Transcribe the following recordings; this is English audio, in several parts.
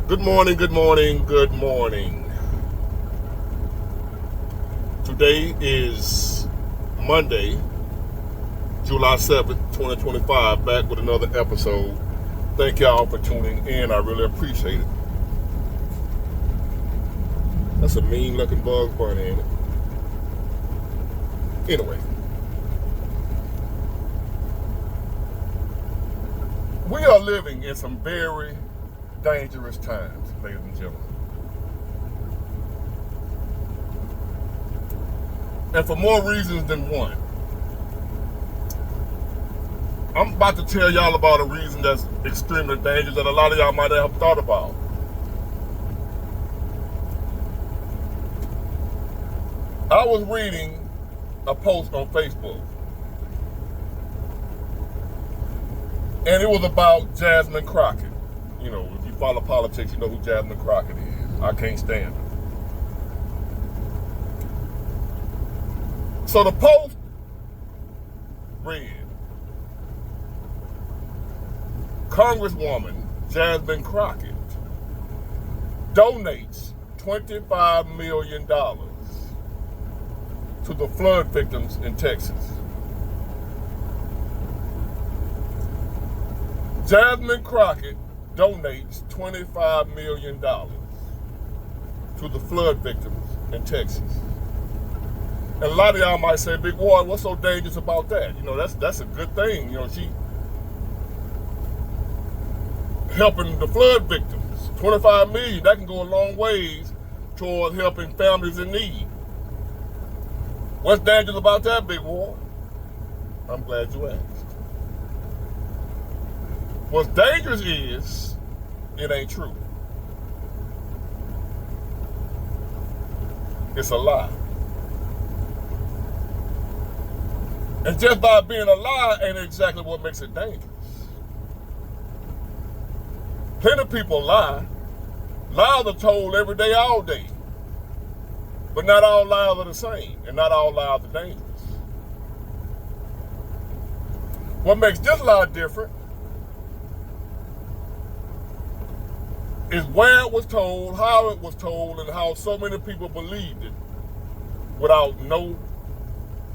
Good morning, good morning, good morning. Today is Monday, July 7th, 2025, back with another episode. Thank y'all for tuning in. I really appreciate it. That's a mean looking Bugs Bunny, ain't it? Anyway. We are living in some very dangerous times, ladies and gentlemen. And for more reasons than one. I'm about to tell y'all about a reason that's extremely dangerous that a lot of y'all might have thought about. I was reading a post on Facebook, and it was about Jasmine Crockett. You know, if you follow politics, you know who Jasmine Crockett is. I can't stand her. So the post read, Congresswoman Jasmine Crockett donates $25 million to the flood victims in Texas. Jasmine Crockett donates $25 million to the flood victims in Texas. And a lot of y'all might say, Big Ward, what's so dangerous about that? You know, that's a good thing. You know, she helping the flood victims. $25 million, that can go a long ways toward helping families in need. What's dangerous about that, Big Ward? I'm glad you asked. What's dangerous is it ain't true. It's a lie. And just by being a lie ain't exactly what makes it dangerous. Plenty of people lie. Lies are told every day, all day. But not all lies are the same, and not all lies are dangerous. What makes this lie different is where it was told, how it was told, and how so many people believed it without no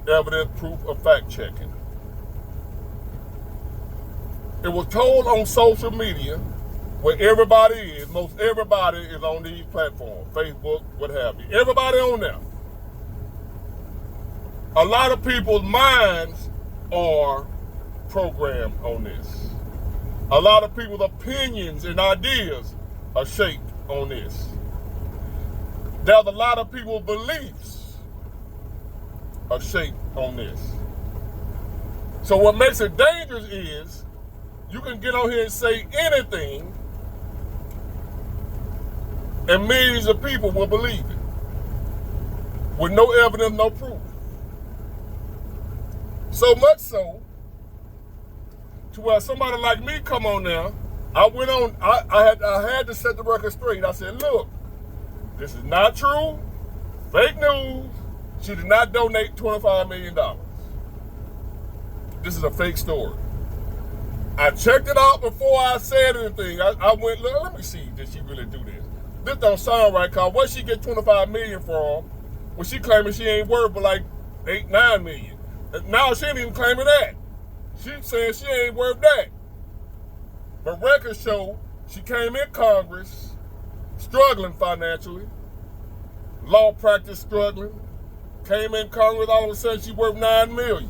evidence, proof, or fact checking. It was told on social media where everybody is, most everybody is on these platforms, Facebook, what have you. Everybody on there. A lot of people's minds are programmed on this. A lot of people's opinions and ideas are shaped on this. There's a lot of people's beliefs are shaped on this. So what makes it dangerous is you can get on here and say anything and millions of people will believe it with no evidence, no proof. So much so to where somebody like me come on there, I went on, I had to set the record straight. I said, look, this is not true, fake news. She did not donate $25 million. This is a fake story. I checked it out before I said anything. I went, look, let me see, did she really do this? This don't sound right, cause where she get $25 million from when she claiming she ain't worth but like $8-9 million. Now she ain't even claiming that. She saying she ain't worth that. But records show she came in Congress struggling financially, law practice struggling, came in Congress, all of a sudden she worth $9 million.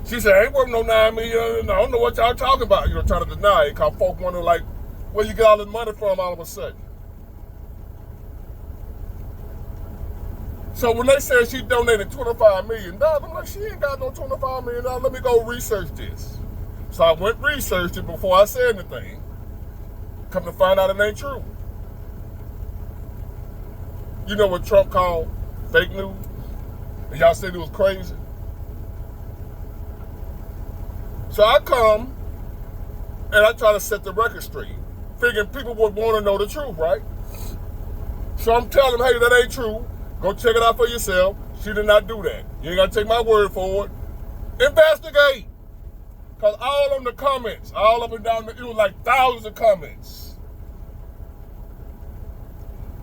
She said, I ain't worth no $9 million. I don't know what y'all talking about. You know, trying to deny it, cause folks wonder like, where you get all this money from all of a sudden? So when they said she donated $25 million, I'm like, she ain't got no $25 million. Let me go research this. So I went researched it before I said anything. Come to find out it ain't true. You know what Trump called fake news? And y'all said it was crazy. So I come and I try to set the record straight, figuring people would want to know the truth, right? So I'm telling them, hey, that ain't true. Go check it out for yourself. She did not do that. You ain't got to take my word for it. Investigate. Because all of the comments, all up and down, it was like thousands of comments.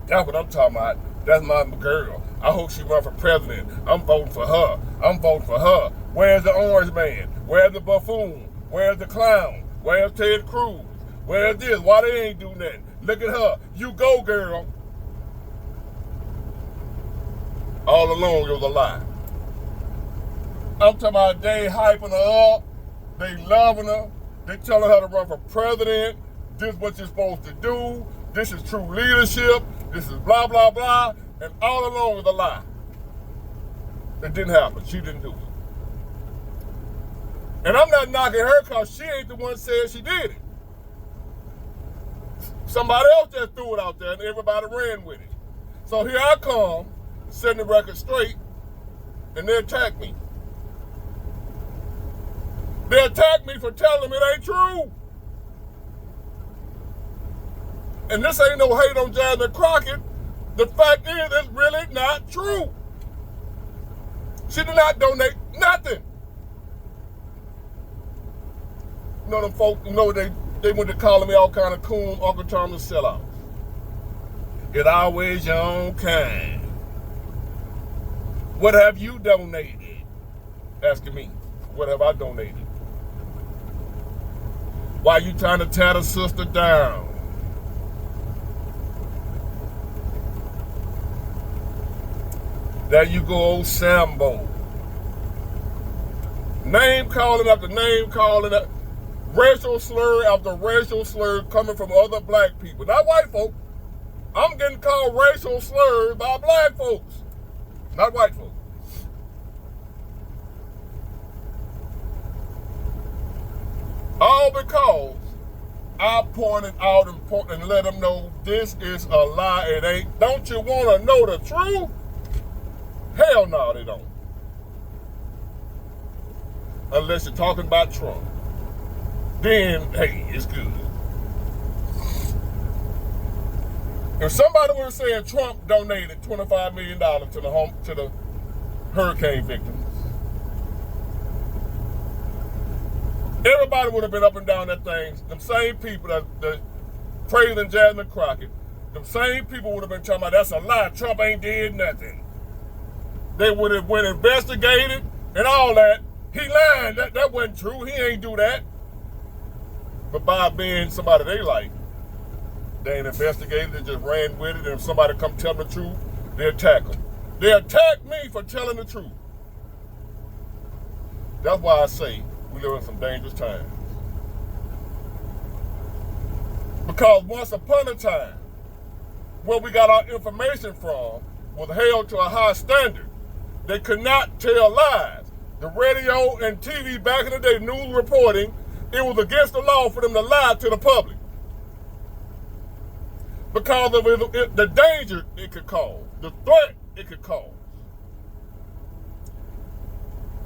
That's what I'm talking about. That's my girl. I hope she run for president. I'm voting for her. I'm voting for her. Where's the orange man? Where's the buffoon? Where's the clown? Where's Ted Cruz? Where's this? Why they ain't do nothing? Look at her. You go, girl. All along, it was a lie. I'm talking about they hyping her up. They loving her. They telling her to run for president. This is what you're supposed to do. This is true leadership. This is blah, blah, blah. And all along is a lie. It didn't happen. She didn't do it. And I'm not knocking her because she ain't the one said she did it. Somebody else just threw it out there and everybody ran with it. So here I come, setting the record straight, and they attack me. They attack me for telling them it ain't true. And this ain't no hate on Jasmine Crockett. The fact is, it's really not true. She did not donate nothing. You know them folk, you know they went to calling me all kind of coon, Uncle Thomas sellouts. It always your own kind. What have you donated? Asking me, what have I donated? Why you trying to tear the sister down? There you go, old Sambo. Name calling after name calling, racial slur after racial slur coming from other black people. Not white folk. I'm getting called racial slurs by black folks, not white folks. All because I pointed out and let them know this is a lie. It ain't. Don't you want to know the truth? Hell no, they don't. Unless you're talking about Trump. Then, hey, it's good. If somebody was saying Trump donated $25 million to the hurricane victims, everybody would have been up and down that thing. Them same people that praising Jasmine Crockett, them same people would have been talking about that's a lie. Trump ain't did nothing. They would have went investigated and all that. He lied. That wasn't true. He ain't do that. But by being somebody they like, they ain't investigated. They just ran with it. And if somebody come tell them the truth, they attack them. They attack me for telling the truth. That's why I say we live in some dangerous times. Because once upon a time, where we got our information from was held to a high standard. They could not tell lies. The radio and TV back in the day, news reporting, it was against the law for them to lie to the public. Because of the danger it could cause, the threat it could cause.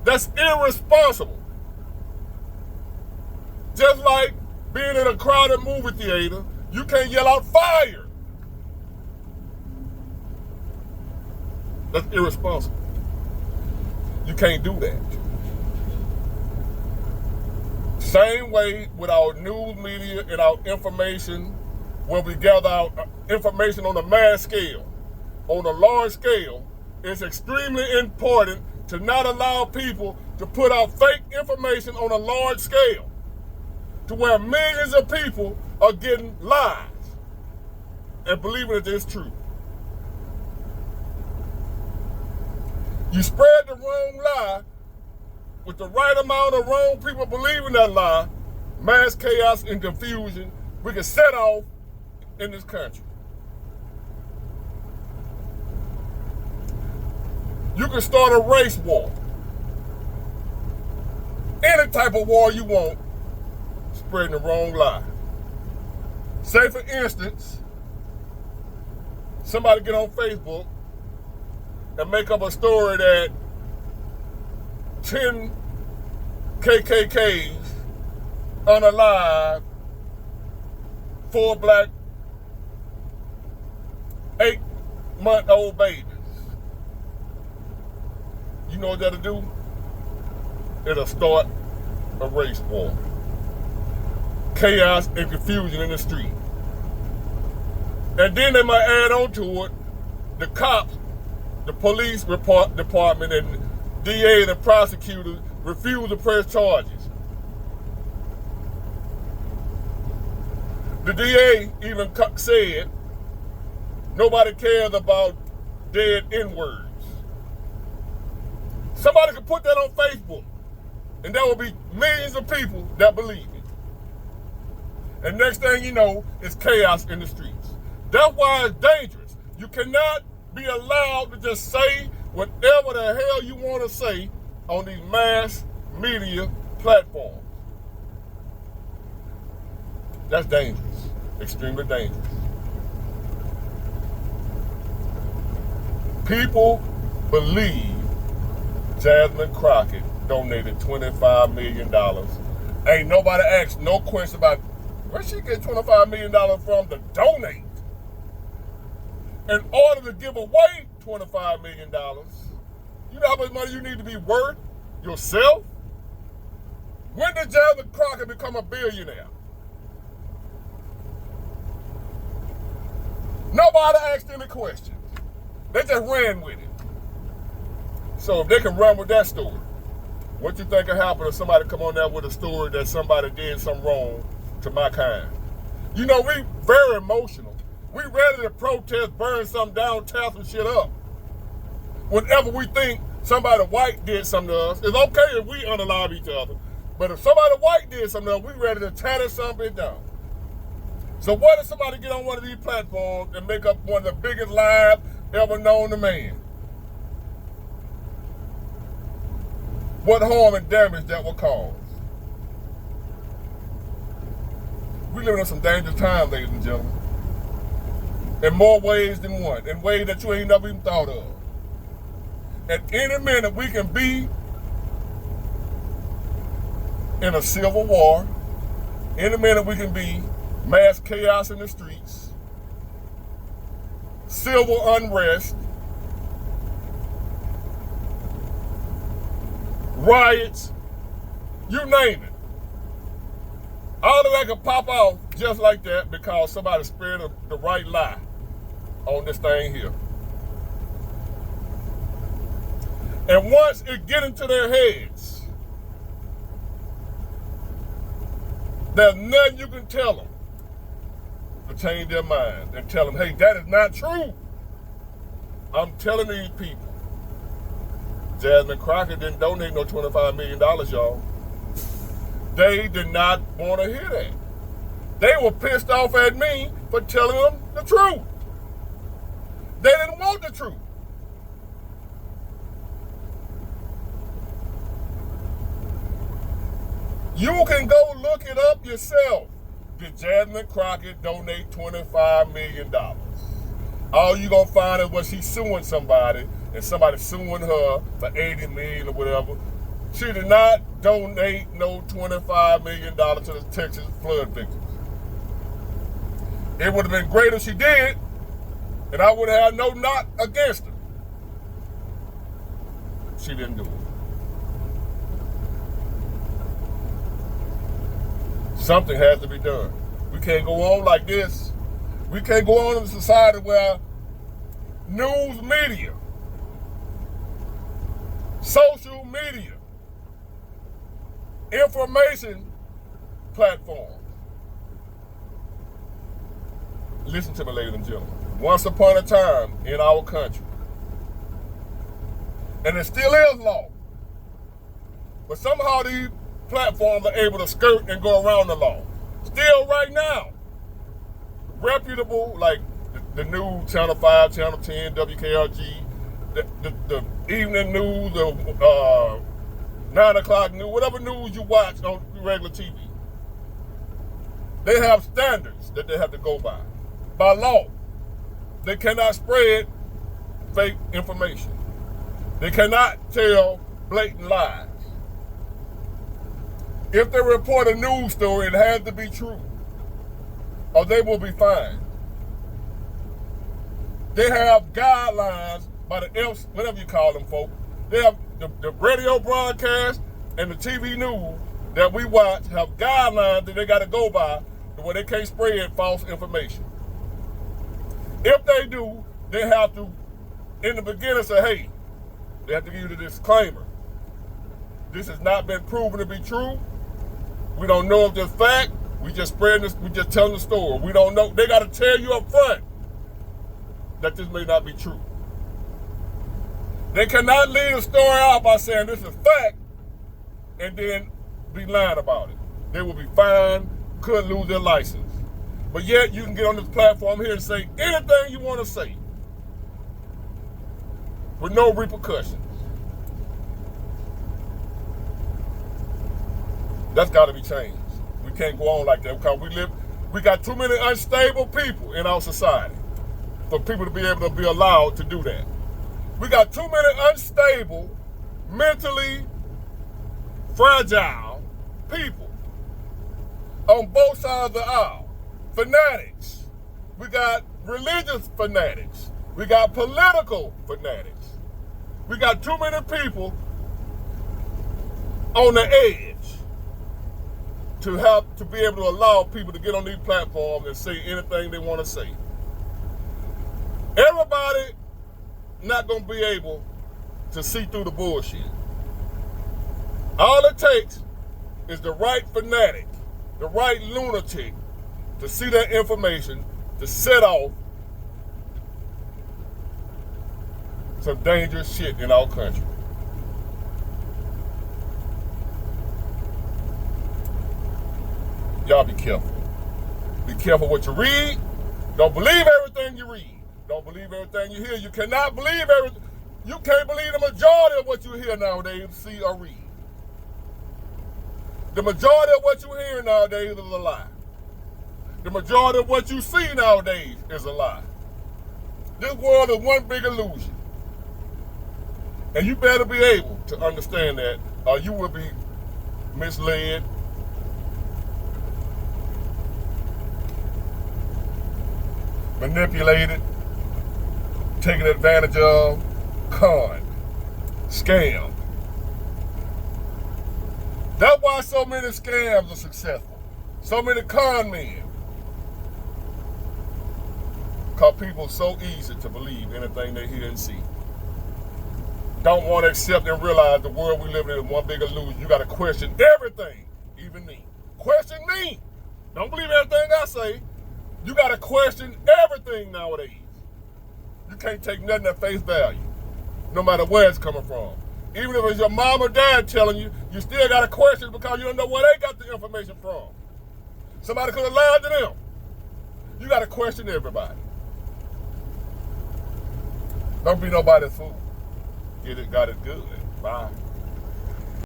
That's irresponsible. Just like being in a crowded movie theater, you can't yell out fire. That's irresponsible. You can't do that. Same way with our news media and our information, when we gather our information on a mass scale, on a large scale, it's extremely important to not allow people to put out fake information on a large scale to where millions of people are getting lies and believing that it's true. You spread the wrong lie with the right amount of wrong people believing that lie, mass chaos and confusion we can set off in this country. You can start a race war. Any type of war you want, spreading the wrong lie. Say for instance, somebody get on Facebook and make up a story that 10 KKKs unalive 4 black 8-month-old babies. You know what that'll do? It'll start a race war. Chaos and confusion in the street. And then they might add on to it the cops, the police department, and DA and the prosecutors refuse to press charges. The DA even said nobody cares about dead N-words. Somebody could put that on Facebook, and there will be millions of people that believe it. And next thing you know, it's chaos in the streets. That's why it's dangerous. You cannot be allowed to just say whatever the hell you want to say on these mass media platforms. That's dangerous, extremely dangerous. People believe Jasmine Crockett donated $25 million. Ain't nobody asked no question about where she get $25 million from to donate. In order to give away $25 million, you know how much money you need to be worth yourself? When did Jasmine Crockett become a billionaire? Nobody asked any questions. They just ran with it. So if they can run with that story, what you think will happen if somebody come on there with a story that somebody did something wrong to my kind? You know, we very emotional. We ready to protest, burn something down, tear some shit up. Whenever we think somebody white did something to us, it's okay if we unalive each other. But if somebody white did something to us, we ready to tear that something down. So what if somebody get on one of these platforms and make up one of the biggest lies ever known to man? What harm and damage that will cause? We living in some dangerous times, ladies and gentlemen. In more ways than one, in ways that you ain't never even thought of. At any minute, we can be in a civil war. Any minute, we can be mass chaos in the streets, civil unrest, riots, you name it. All of that can pop off just like that because somebody spread the right lie on this thing here. And once it get into their heads, there's nothing you can tell them to change their mind and tell them, hey, that is not true. I'm telling these people, Jasmine Crockett didn't donate no $25 million, y'all. They did not want to hear that. They were pissed off at me for telling them the truth. They didn't want the truth. You can go look it up yourself. Did Jasmine Crockett donate $25 million? All you gonna find is what she's suing somebody, and somebody suing her for $80 million or whatever. She did not donate no $25 million to the Texas flood victims. It would have been great if she did, and I would have had no knock against her. She didn't do it. Something has to be done. We can't go on like this. We can't go on in a society where news media, social media, information platforms. Listen to me, ladies and gentlemen. Once upon a time in our country, and it still is law, but somehow these platforms are able to skirt and go around the law. Still right now, reputable, like the news, Channel 5, Channel 10, WKRG, the evening news, the 9 o'clock news, whatever news you watch on regular TV, they have standards that they have to go by law. They cannot spread fake information. They cannot tell blatant lies. If they report a news story, it has to be true, or they will be fined. They have guidelines by the F's, whatever you call them, folks. They have the radio broadcast and the TV news that we watch have guidelines that they got to go by where they can't spread false information. If they do, they have to, in the beginning, say, hey, they have to give you the disclaimer. This has not been proven to be true. We don't know if this fact. We just spreading this. We just telling the story. We don't know. They got to tell you up front that this may not be true. They cannot lead a story out by saying this is fact and then be lying about it. They will be fined, could lose their license. But yet you can get on this platform here and say anything you want to say with no repercussions. That's got to be changed. We can't go on like that because we got too many unstable people in our society for people to be able to be allowed to do that. We got too many unstable, mentally fragile people on both sides of the aisle. Fanatics. We got religious fanatics. We got political fanatics. We got too many people on the edge to be able to allow people to get on these platforms and say anything they want to say. Everybody not going to be able to see through the bullshit. All it takes is the right fanatic, the right lunatic to see that information, to set off some dangerous shit in our country. Y'all be careful. Be careful what you read. Don't believe everything you read. Don't believe everything you hear. You cannot believe everything. You can't believe the majority of what you hear nowadays, see or read. The majority of what you hear nowadays is a lie. The majority of what you see nowadays is a lie. This world is one big illusion. And you better be able to understand that or you will be misled, manipulated, taken advantage of, conned, scammed. That's why so many scams are successful. So many con men. Because people are so easy to believe anything they hear and see. Don't want to accept and realize the world we live in is one big illusion. You got to question everything, even me. Question me. Don't believe everything I say. You got to question everything nowadays. You can't take nothing at face value, no matter where it's coming from. Even if it's your mom or dad telling you, you still got to question because you don't know where they got the information from. Somebody could have lied to them. You got to question everybody. Don't be nobody's fool. Get it, got it good. Bye.